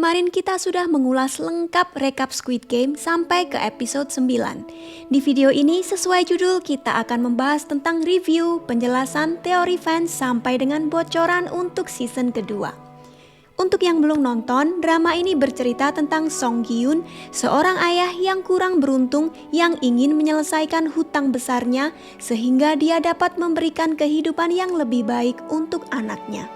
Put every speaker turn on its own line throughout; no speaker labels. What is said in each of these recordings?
kemarin kita sudah mengulas lengkap rekap Squid Game sampai ke episode 9. Di video ini sesuai judul kita akan membahas tentang review, penjelasan, teori fans sampai dengan bocoran untuk season kedua. Untuk yang belum nonton, drama ini bercerita tentang Song Gi-yoon, seorang ayah yang kurang beruntung yang ingin menyelesaikan hutang besarnya sehingga dia dapat memberikan kehidupan yang lebih baik untuk anaknya.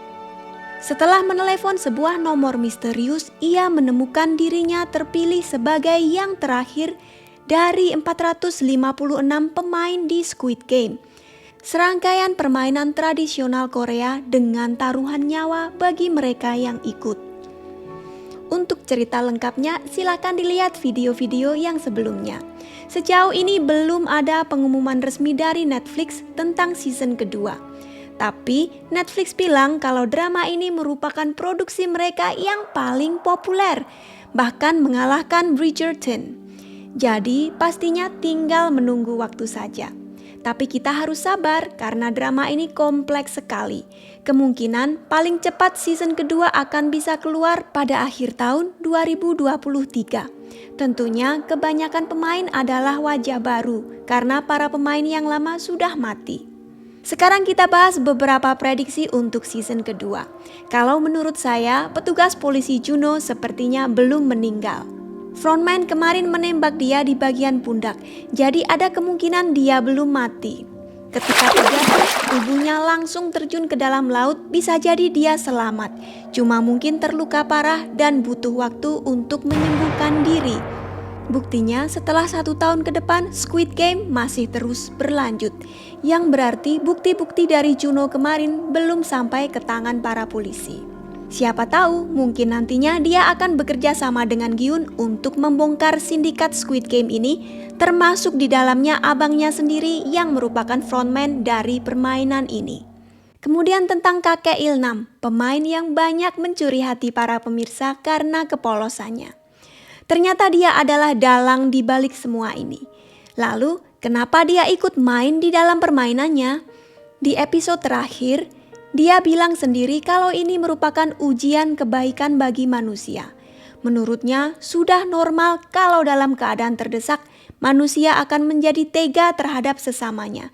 Setelah menelepon sebuah nomor misterius, ia menemukan dirinya terpilih sebagai yang terakhir dari 456 pemain di Squid Game. Serangkaian permainan tradisional Korea dengan taruhan nyawa bagi mereka yang ikut. Untuk cerita lengkapnya, silakan dilihat video-video yang sebelumnya. Sejauh ini belum ada pengumuman resmi dari Netflix tentang season kedua. Tapi Netflix bilang kalau drama ini merupakan produksi mereka yang paling populer, bahkan mengalahkan Bridgerton. Jadi pastinya tinggal menunggu waktu saja. Tapi kita harus sabar karena drama ini kompleks sekali. Kemungkinan paling cepat season kedua akan bisa keluar pada akhir tahun 2023. Tentunya kebanyakan pemain adalah wajah baru karena para pemain yang lama sudah mati. Sekarang kita bahas beberapa prediksi untuk season kedua. Kalau menurut saya, petugas polisi Juno sepertinya belum meninggal. Frontman kemarin menembak dia di bagian pundak, jadi ada kemungkinan dia belum mati. Ketika terjatuh, tubuhnya langsung terjun ke dalam laut, bisa jadi dia selamat. Cuma mungkin terluka parah dan butuh waktu untuk menyembuhkan diri. Buktinya setelah 1 tahun ke depan Squid Game masih terus berlanjut, yang berarti bukti-bukti dari Juno kemarin belum sampai ke tangan para polisi. Siapa tahu mungkin nantinya dia akan bekerja sama dengan Gi-yoon untuk membongkar sindikat Squid Game ini, termasuk di dalamnya abangnya sendiri yang merupakan frontman dari permainan ini. Kemudian tentang kakek Ilnam, pemain yang banyak mencuri hati para pemirsa karena kepolosannya. Ternyata dia adalah dalang di balik semua ini. Lalu, kenapa dia ikut main di dalam permainannya? Di episode terakhir, dia bilang sendiri kalau ini merupakan ujian kebaikan bagi manusia. Menurutnya, sudah normal kalau dalam keadaan terdesak, manusia akan menjadi tega terhadap sesamanya.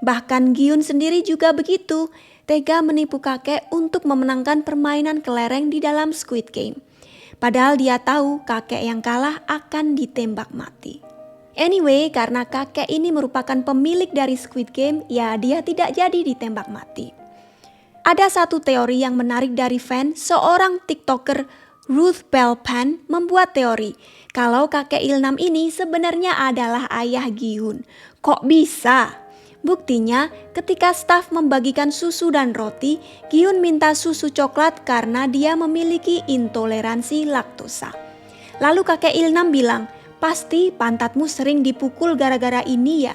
Bahkan Gi-yoon sendiri juga begitu, tega menipu kakek untuk memenangkan permainan kelereng di dalam Squid Game. Padahal dia tahu kakek yang kalah akan ditembak mati. Anyway, karena kakek ini merupakan pemilik dari Squid Game, ya dia tidak jadi ditembak mati. Ada satu teori yang menarik dari fans, seorang TikToker Ruth Bell Pan membuat teori kalau kakek Ilnam ini sebenarnya adalah ayah Gi-yoon. Kok bisa? Buktinya, ketika staf membagikan susu dan roti, Gi-yoon minta susu coklat karena dia memiliki intoleransi laktosa. Lalu kakek Ilnam bilang, "Pasti pantatmu sering dipukul gara-gara ini ya?"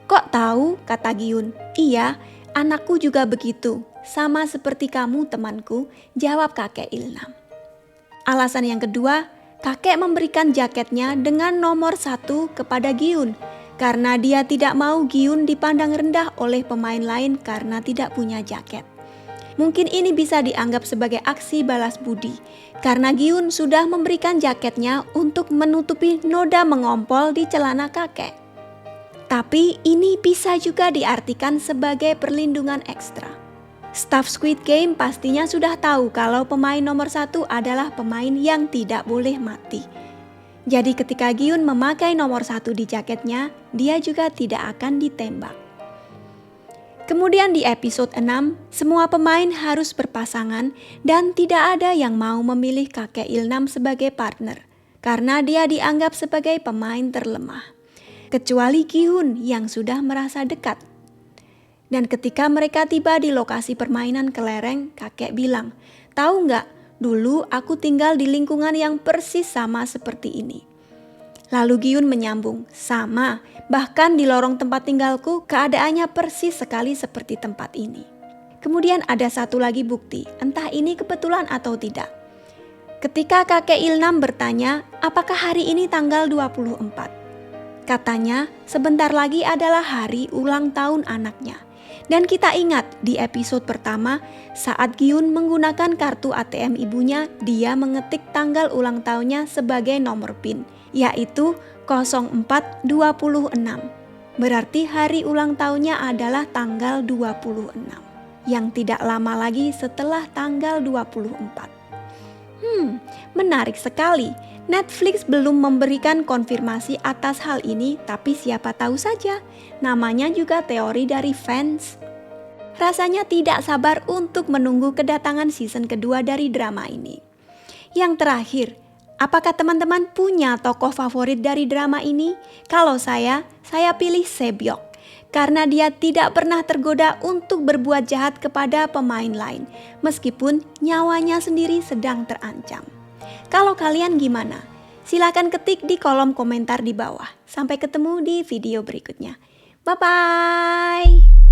"Kok tahu?" kata Gi-yoon. "Iya, anakku juga begitu. Sama seperti kamu temanku," jawab kakek Ilnam. Alasan yang kedua, kakek memberikan jaketnya dengan nomor 1 kepada Gi-yoon. Karena dia tidak mau Gi-yoon dipandang rendah oleh pemain lain karena tidak punya jaket. Mungkin ini bisa dianggap sebagai aksi balas budi, karena Gi-yoon sudah memberikan jaketnya untuk menutupi noda mengompol di celana kakek. Tapi ini bisa juga diartikan sebagai perlindungan ekstra. Staf Squid Game pastinya sudah tahu kalau pemain nomor 1 adalah pemain yang tidak boleh mati. Jadi ketika Gi-yoon memakai nomor 1 di jaketnya, dia juga tidak akan ditembak. Kemudian di episode 6, semua pemain harus berpasangan dan tidak ada yang mau memilih kakek Ilnam sebagai partner, karena dia dianggap sebagai pemain terlemah. Kecuali Gi-yoon yang sudah merasa dekat. Dan ketika mereka tiba di lokasi permainan kelereng, kakek bilang, "Tahu nggak? Dulu aku tinggal di lingkungan yang persis sama seperti ini." Lalu Gi-yoon menyambung, "Sama, bahkan di lorong tempat tinggalku keadaannya persis sekali seperti tempat ini." Kemudian ada satu lagi bukti, entah ini kebetulan atau tidak. Ketika kakek Ilnam bertanya, apakah hari ini tanggal 24? Katanya, sebentar lagi adalah hari ulang tahun anaknya. Dan kita ingat di episode pertama, saat Gyun menggunakan kartu ATM ibunya, dia mengetik tanggal ulang tahunnya sebagai nomor PIN, yaitu 0426. Berarti hari ulang tahunnya adalah tanggal 26, yang tidak lama lagi setelah tanggal 24. Menarik sekali. Netflix belum memberikan konfirmasi atas hal ini, tapi siapa tahu saja. Namanya juga teori dari fans. Rasanya tidak sabar untuk menunggu kedatangan season kedua dari drama ini. Yang terakhir, apakah teman-teman punya tokoh favorit dari drama ini? Kalau saya pilih Sebyok. Karena dia tidak pernah tergoda untuk berbuat jahat kepada pemain lain, meskipun nyawanya sendiri sedang terancam. Kalau kalian gimana? Silahkan ketik di kolom komentar di bawah. Sampai ketemu di video berikutnya. Bye-bye!